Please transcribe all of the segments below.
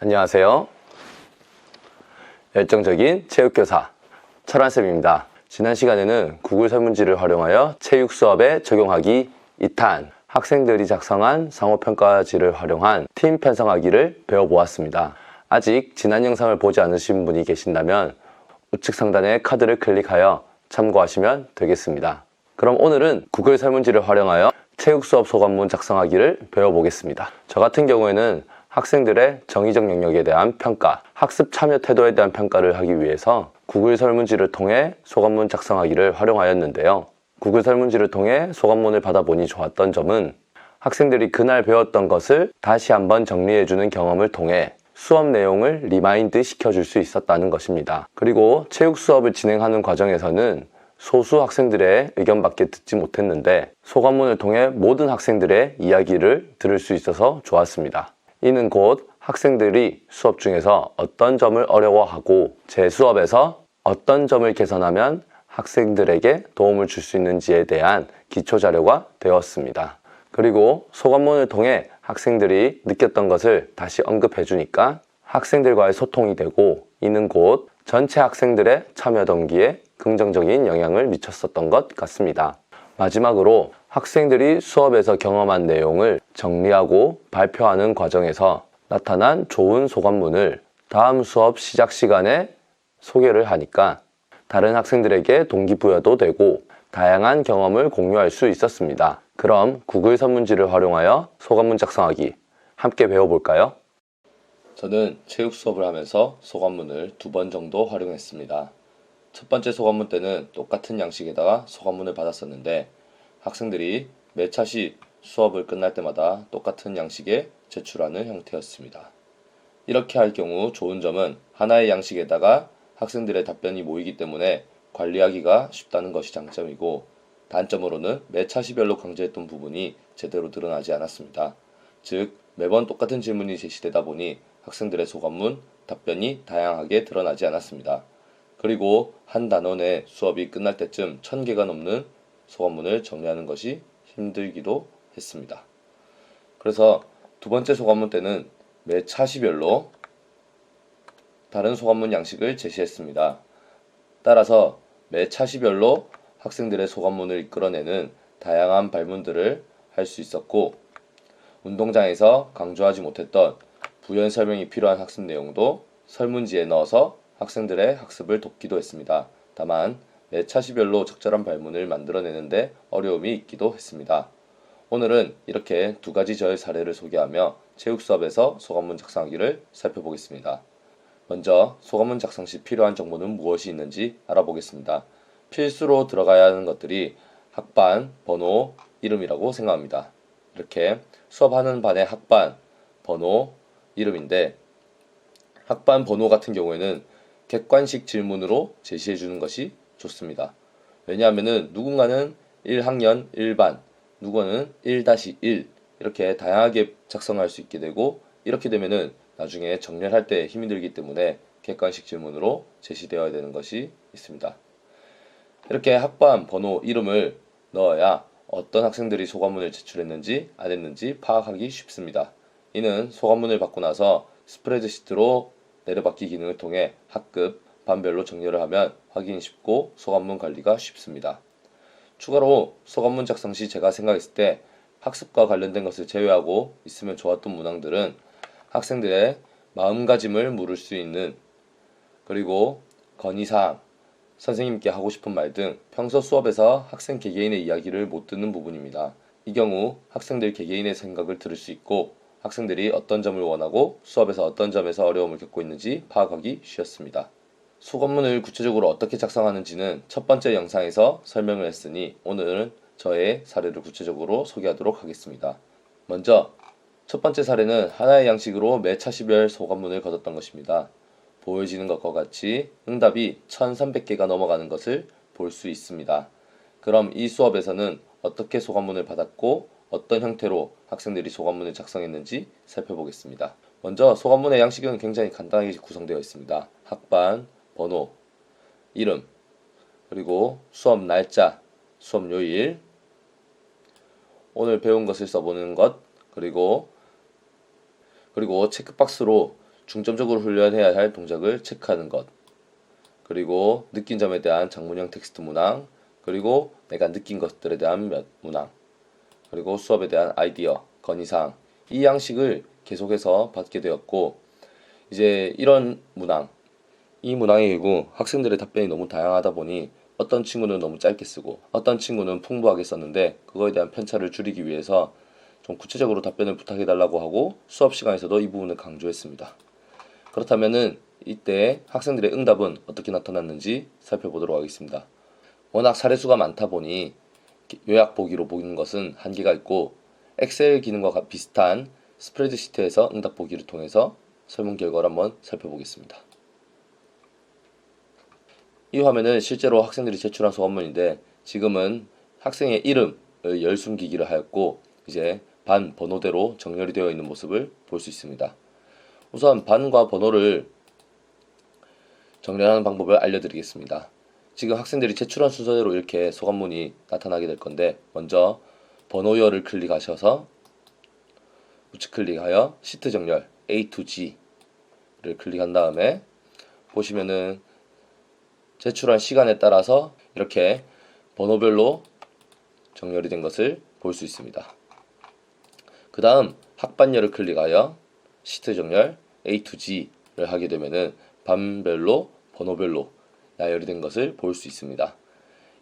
안녕하세요. 열정적인 체육교사 철환쌤입니다. 지난 시간에는 구글 설문지를 활용하여 체육 수업에 적용하기 2탄 학생들이 작성한 상호평가지를 활용한 팀 편성하기를 배워보았습니다. 아직 지난 영상을 보지 않으신 분이 계신다면 우측 상단의 카드를 클릭하여 참고하시면 되겠습니다. 그럼 오늘은 구글 설문지를 활용하여 체육 수업 소감문 작성하기를 배워보겠습니다. 저 같은 경우에는 학생들의 정의적 영역에 대한 평가, 학습 참여 태도에 대한 평가를 하기 위해서 구글 설문지를 통해 소감문 작성하기를 활용하였는데요. 구글 설문지를 통해 소감문을 받아보니 좋았던 점은 학생들이 그날 배웠던 것을 다시 한번 정리해주는 경험을 통해 수업 내용을 리마인드 시켜줄 수 있었다는 것입니다. 그리고 체육 수업을 진행하는 과정에서는 소수 학생들의 의견밖에 듣지 못했는데 소감문을 통해 모든 학생들의 이야기를 들을 수 있어서 좋았습니다. 이는 곧 학생들이 수업 중에서 어떤 점을 어려워하고 제 수업에서 어떤 점을 개선하면 학생들에게 도움을 줄 수 있는지에 대한 기초 자료가 되었습니다. 그리고 소감문을 통해 학생들이 느꼈던 것을 다시 언급해 주니까 학생들과의 소통이 되고 이는 곧 전체 학생들의 참여 동기에 긍정적인 영향을 미쳤었던 것 같습니다. 마지막으로 학생들이 수업에서 경험한 내용을 정리하고 발표하는 과정에서 나타난 좋은 소감문을 다음 수업 시작 시간에 소개를 하니까 다른 학생들에게 동기부여도 되고 다양한 경험을 공유할 수 있었습니다. 그럼 구글 설문지를 활용하여 소감문 작성하기 함께 배워볼까요? 저는 체육 수업을 하면서 소감문을 2번 정도 활용했습니다. 첫 번째 소감문 때는 똑같은 양식에다가 소감문을 받았었는데 학생들이 매 차시 수업을 끝날 때마다 똑같은 양식에 제출하는 형태였습니다. 이렇게 할 경우 좋은 점은 하나의 양식에다가 학생들의 답변이 모이기 때문에 관리하기가 쉽다는 것이 장점이고 단점으로는 매 차시별로 강조했던 부분이 제대로 드러나지 않았습니다. 즉 매번 똑같은 질문이 제시되다 보니 학생들의 소감문, 답변이 다양하게 드러나지 않았습니다. 그리고 한 단원의 수업이 끝날 때쯤 1000개가 넘는 소감문을 정리하는 것이 힘들기도 했습니다. 그래서 두 번째 소감문 때는 매 차시별로 다른 소감문 양식을 제시했습니다. 따라서 매 차시별로 학생들의 소감문을 이끌어내는 다양한 발문들을 할 수 있었고 운동장에서 강조하지 못했던 부연 설명이 필요한 학습 내용도 설문지에 넣어서 학생들의 학습을 돕기도 했습니다. 다만 매 차시별로 적절한 발문을 만들어내는데 어려움이 있기도 했습니다. 오늘은 이렇게 2가지 저의 사례를 소개하며 체육 수업에서 소감문 작성하기를 살펴보겠습니다. 먼저 소감문 작성 시 필요한 정보는 무엇이 있는지 알아보겠습니다. 필수로 들어가야 하는 것들이 학반, 번호, 이름이라고 생각합니다. 이렇게 수업하는 반의 학반, 번호, 이름인데 학반 번호 같은 경우에는 객관식 질문으로 제시해 주는 것이 좋습니다. 왜냐하면 누군가는 1학년 1반, 누구는 1-1 이렇게 다양하게 작성할 수 있게 되고 이렇게 되면은 나중에 정렬할 때 힘이 들기 때문에 객관식 질문으로 제시되어야 되는 것이 있습니다. 이렇게 학반, 번호, 이름을 넣어야 어떤 학생들이 소감문을 제출했는지 안 했는지 파악하기 쉽습니다. 이는 소감문을 받고 나서 스프레드시트로 내려받기 기능을 통해 학급, 반별로 정렬을 하면 확인이 쉽고 소감문 관리가 쉽습니다. 추가로 소감문 작성 시 제가 생각했을 때 학습과 관련된 것을 제외하고 있으면 좋았던 문항들은 학생들의 마음가짐을 물을 수 있는 그리고 건의사항, 선생님께 하고 싶은 말 등 평소 수업에서 학생 개개인의 이야기를 못 듣는 부분입니다. 이 경우 학생들 개개인의 생각을 들을 수 있고 학생들이 어떤 점을 원하고 수업에서 어떤 점에서 어려움을 겪고 있는지 파악하기 쉬웠습니다. 소감문을 구체적으로 어떻게 작성하는지는 첫 번째 영상에서 설명을 했으니 오늘은 저의 사례를 구체적으로 소개하도록 하겠습니다. 먼저 첫 번째 사례는 하나의 양식으로 매 차시별 소감문을 거뒀던 것입니다. 보여지는 것과 같이 응답이 1300개가 넘어가는 것을 볼 수 있습니다. 그럼 이 수업에서는 어떻게 소감문을 받았고 어떤 형태로 학생들이 소감문을 작성했는지 살펴보겠습니다. 먼저 소감문의 양식은 굉장히 간단하게 구성되어 있습니다. 학반, 번호, 이름, 그리고 수업 날짜, 수업 요일, 오늘 배운 것을 써보는 것, 그리고 체크박스로 중점적으로 훈련해야 할 동작을 체크하는 것, 그리고 느낀 점에 대한 장문형 텍스트 문항, 그리고 내가 느낀 것들에 대한 문항, 그리고 수업에 대한 아이디어, 건의사항, 이 양식을 계속해서 받게 되었고, 이제 이런 문항, 이 문항의 경우 학생들의 답변이 너무 다양하다 보니 어떤 친구는 너무 짧게 쓰고 어떤 친구는 풍부하게 썼는데, 그거에 대한 편차를 줄이기 위해서 좀 구체적으로 답변을 부탁해달라고 하고 수업 시간에서도 이 부분을 강조했습니다. 그렇다면은 이때 학생들의 응답은 어떻게 나타났는지 살펴보도록 하겠습니다. 워낙 사례수가 많다 보니 요약 보기로 보는 것은 한계가 있고, 엑셀 기능과 비슷한 스프레드시트에서 응답 보기를 통해서 설문 결과를 한번 살펴보겠습니다. 이 화면은 실제로 학생들이 제출한 소감문인데, 지금은 학생의 이름을 열숨기기를 하였고 이제 반 번호대로 정렬이 되어 있는 모습을 볼 수 있습니다. 우선 반과 번호를 정렬하는 방법을 알려드리겠습니다. 지금 학생들이 제출한 순서대로 이렇게 소감문이 나타나게 될 건데, 먼저 번호열을 클릭하셔서 우측 클릭하여 시트 정렬 A to G를 클릭한 다음에 보시면은 제출한 시간에 따라서 이렇게 번호별로 정렬이 된 것을 볼 수 있습니다. 그 다음 학반열을 클릭하여 시트 정렬 A to G를 하게 되면은 반별로 번호별로 나열이 된 것을 볼 수 있습니다.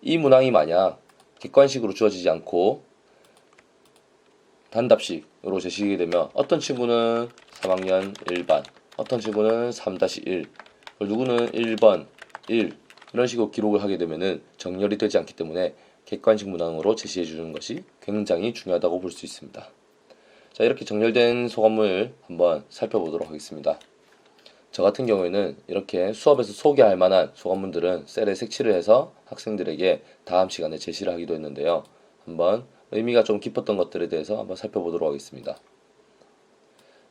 이 문항이 만약 객관식으로 주어지지 않고 단답식으로 제시하게 되면 어떤 친구는 3학년 1반, 어떤 친구는 3-1, 누구는 1번 1, 이런 식으로 기록을 하게 되면은 정렬이 되지 않기 때문에 객관식 문항으로 제시해 주는 것이 굉장히 중요하다고 볼 수 있습니다. 자, 이렇게 정렬된 소감문을 한번 살펴보도록 하겠습니다. 저 같은 경우에는 이렇게 수업에서 소개할 만한 소감문들은 셀에 색칠을 해서 학생들에게 다음 시간에 제시를 하기도 했는데요. 한번 의미가 좀 깊었던 것들에 대해서 한번 살펴보도록 하겠습니다.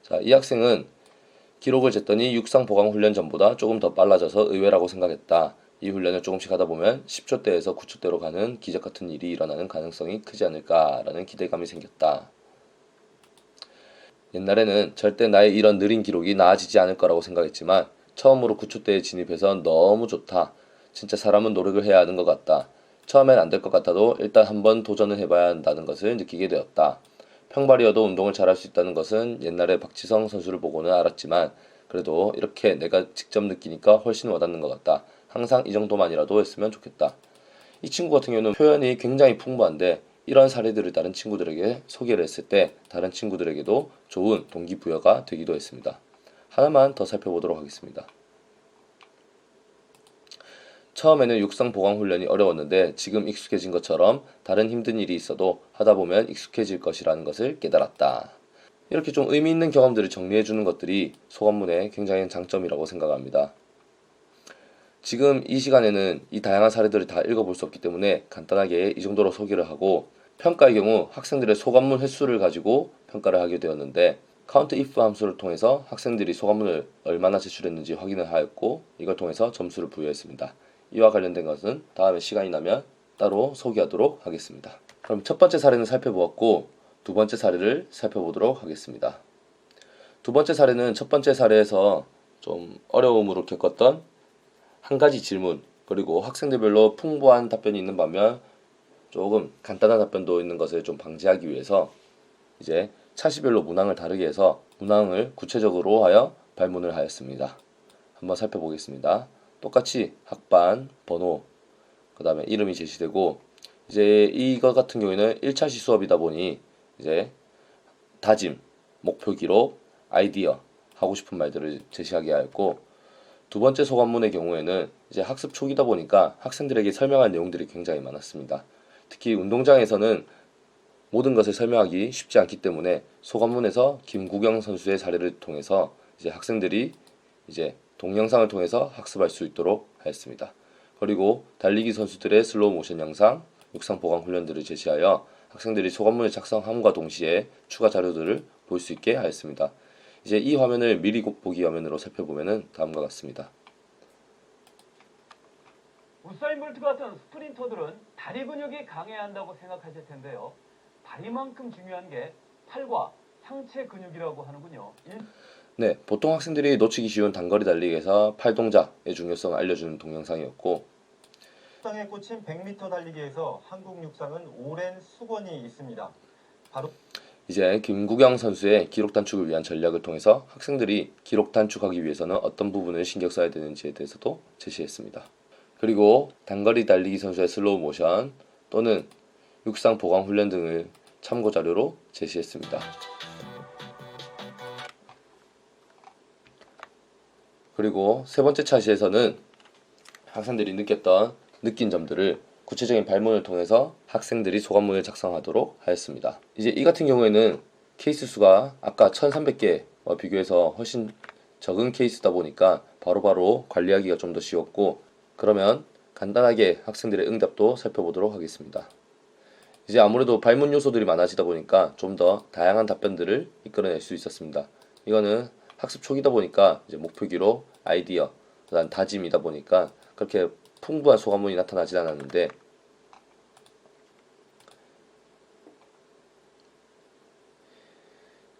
자, 이 학생은 기록을 쟀더니 육상 보강 훈련 전보다 조금 더 빨라져서 의외라고 생각했다. 이 훈련을 조금씩 하다 보면 10초대에서 9초대로 가는 기적 같은 일이 일어나는 가능성이 크지 않을까라는 기대감이 생겼다. 옛날에는 절대 나의 이런 느린 기록이 나아지지 않을 거라고 생각했지만 처음으로 9초대에 진입해서 너무 좋다. 진짜 사람은 노력을 해야 하는 것 같다. 처음엔 안 될 것 같아도 일단 한번 도전을 해봐야 한다는 것을 느끼게 되었다. 평발이어도 운동을 잘할 수 있다는 것은 옛날에 박지성 선수를 보고는 알았지만 그래도 이렇게 내가 직접 느끼니까 훨씬 와닿는 것 같다. 항상 이 정도만이라도 했으면 좋겠다. 이 친구 같은 경우는 표현이 굉장히 풍부한데 이런 사례들을 다른 친구들에게 소개를 했을 때 다른 친구들에게도 좋은 동기부여가 되기도 했습니다. 하나만 더 살펴보도록 하겠습니다. 처음에는 육상 보강 훈련이 어려웠는데 지금 익숙해진 것처럼 다른 힘든 일이 있어도 하다 보면 익숙해질 것이라는 것을 깨달았다. 이렇게 좀 의미 있는 경험들을 정리해 주는 것들이 소감문의 굉장히 장점이라고 생각합니다. 지금 이 시간에는 이 다양한 사례들을 다 읽어볼 수 없기 때문에 간단하게 이 정도로 소개를 하고, 평가의 경우 학생들의 소감문 횟수를 가지고 평가를 하게 되었는데 countIF 함수를 통해서 학생들이 소감문을 얼마나 제출했는지 확인을 하였고 이걸 통해서 점수를 부여했습니다. 이와 관련된 것은 다음에 시간이 나면 따로 소개하도록 하겠습니다. 그럼 첫 번째 사례는 살펴보았고 두 번째 사례를 살펴보도록 하겠습니다. 두 번째 사례는 첫 번째 사례에서 좀 어려움으로 겪었던 한 가지 질문, 그리고 학생들별로 풍부한 답변이 있는 반면 조금 간단한 답변도 있는 것을 좀 방지하기 위해서 이제 차시별로 문항을 다르게 해서 문항을 구체적으로 하여 발문을 하였습니다. 한번 살펴보겠습니다. 똑같이 학반, 번호, 그 다음에 이름이 제시되고, 이제 이것 같은 경우에는 1차시 수업이다 보니 이제 다짐, 목표 기록, 아이디어, 하고 싶은 말들을 제시하게 하였고, 두 번째 소감문의 경우에는 이제 학습 초기다 보니까 학생들에게 설명할 내용들이 굉장히 많았습니다. 특히 운동장에서는 모든 것을 설명하기 쉽지 않기 때문에 소감문에서 김구경 선수의 사례를 통해서 이제 학생들이 이제 동영상을 통해서 학습할 수 있도록 하였습니다. 그리고 달리기 선수들의 슬로우 모션 영상, 육상 보강 훈련들을 제시하여 학생들이 소감문을 작성함과 동시에 추가 자료들을 볼 수 있게 하였습니다. 이제 이 화면을 미리 보기 화면으로 살펴보면 다음과 같습니다. 우사인 볼트 같은 스프린터들은 다리 근육이 강해야 한다고 생각하실 텐데요. 다리만큼 중요한 게 팔과 상체 근육이라고 하는군요. 네, 보통 학생들이 놓치기 쉬운 단거리 달리기에서 팔동작의 중요성을 알려주는 동영상이었고, 육상에 꽂힌 100m 달리기에서 한국 육상은 오랜 수건이 있습니다. 바로 이제 김구경 선수의 기록 단축을 위한 전략을 통해서 학생들이 기록 단축하기 위해서는 어떤 부분을 신경 써야 되는지에 대해서도 제시했습니다. 그리고 단거리 달리기 선수의 슬로우 모션 또는 육상 보강 훈련 등을 참고 자료로 제시했습니다. 그리고 세 번째 차시에서는 학생들이 느낀 점들을 구체적인 발문을 통해서 학생들이 소감문을 작성하도록 하였습니다. 이제 이 같은 경우에는 케이스 수가 아까 1300개와 비교해서 훨씬 적은 케이스다 보니까 바로바로 관리하기가 좀 더 쉬웠고, 그러면 간단하게 학생들의 응답도 살펴보도록 하겠습니다. 이제 아무래도 발문 요소들이 많아지다 보니까 좀 더 다양한 답변들을 이끌어낼 수 있었습니다. 이거는 학습 초기다 보니까 이제 목표기록, 아이디어, 그다음 다짐이다 보니까 그렇게 풍부한 소감문이 나타나지 않았는데,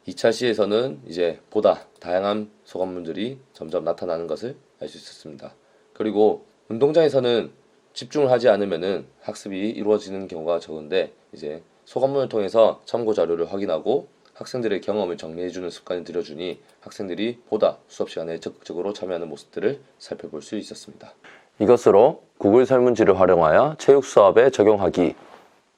이 차 시에서는 이제 보다 다양한 소감문들이 점점 나타나는 것을 알 수 있었습니다. 그리고 운동장에서는 집중을 하지 않으면은 학습이 이루어지는 경우가 적은데, 이제 소감문을 통해서 참고 자료를 확인하고 학생들의 경험을 정리해주는 습관을 들여주니 학생들이 보다 수업 시간에 적극적으로 참여하는 모습들을 살펴볼 수 있었습니다. 이것으로 구글 설문지를 활용하여 체육 수업에 적용하기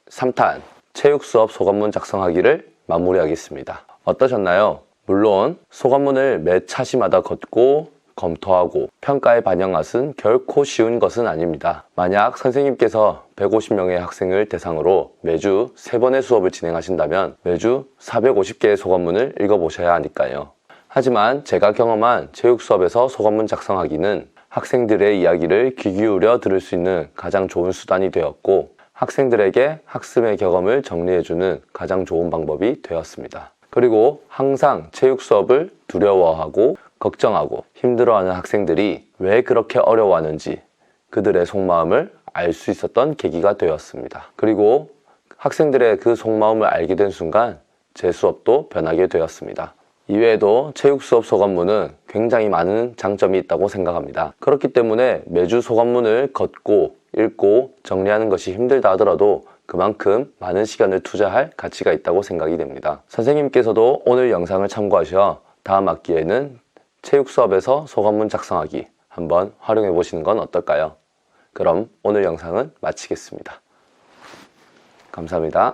3탄 체육 수업 소감문 작성하기를 마무리하겠습니다. 어떠셨나요? 물론 소감문을 매 차시마다 걷고 검토하고 평가에 반영하는 것은 결코 쉬운 것은 아닙니다. 만약 선생님께서 150명의 학생을 대상으로 매주 3번의 수업을 진행하신다면 매주 450개의 소감문을 읽어보셔야 하니까요. 하지만 제가 경험한 체육 수업에서 소감문 작성하기는 학생들의 이야기를 귀 기울여 들을 수 있는 가장 좋은 수단이 되었고, 학생들에게 학습의 경험을 정리해주는 가장 좋은 방법이 되었습니다. 그리고 항상 체육 수업을 두려워하고 걱정하고 힘들어하는 학생들이 왜 그렇게 어려워하는지 그들의 속마음을 알 수 있었던 계기가 되었습니다. 그리고 학생들의 그 속마음을 알게 된 순간 제 수업도 변하게 되었습니다. 이외에도 체육 수업 소감문은 굉장히 많은 장점이 있다고 생각합니다. 그렇기 때문에 매주 소감문을 걷고 읽고 정리하는 것이 힘들다 하더라도 그만큼 많은 시간을 투자할 가치가 있다고 생각이 됩니다. 선생님께서도 오늘 영상을 참고하셔 다음 학기에는 체육 수업에서 소감문 작성하기 한번 활용해 보시는 건 어떨까요? 그럼 오늘 영상은 마치겠습니다. 감사합니다.